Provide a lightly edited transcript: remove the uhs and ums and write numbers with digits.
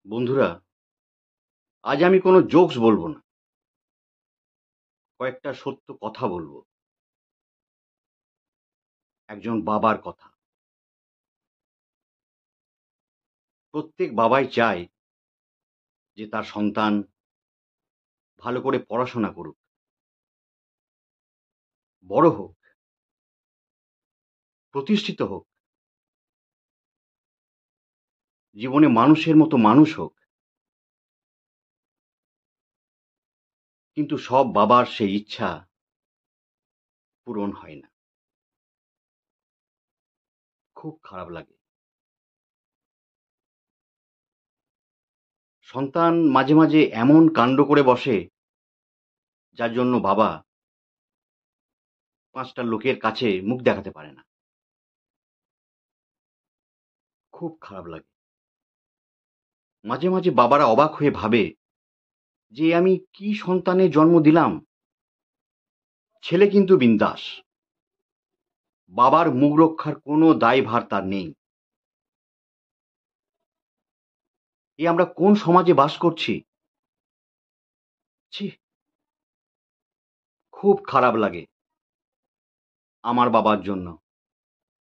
বন্ধুরা, আজ আমি কোনো জোকস বলবো না। কয়েকটা সত্য কথা বলবো। একজন বাবার কথা। প্রত্যেক বাবাই চায় যে তার সন্তান ভালো করে পড়াশোনা করুক, বড় হোক, প্রতিষ্ঠিত হোক, জীবনে মানুষের মতো মানুষ হোক। কিন্তু সব বাবার সেই ইচ্ছা পূরণ হয় না। খুব খারাপ লাগে। সন্তান মাঝে মাঝে এমন কাণ্ড করে বসে, যার জন্য বাবা ৫টা লোকের কাছে মুখ দেখাতে পারে না। খুব খারাপ লাগে। মাঝে মাঝে বাবারা অবাক হয়ে ভাবে যে আমি কি সন্তানের জন্ম দিলাম। ছেলে কিন্তু বিন্দাস। বাবার মুখ রক্ষার কোনো দায়ভার তার নেই। এ আমরা কোন সমাজে বাস করছি? ছি! খুব খারাপ লাগে আমার বাবার জন্য।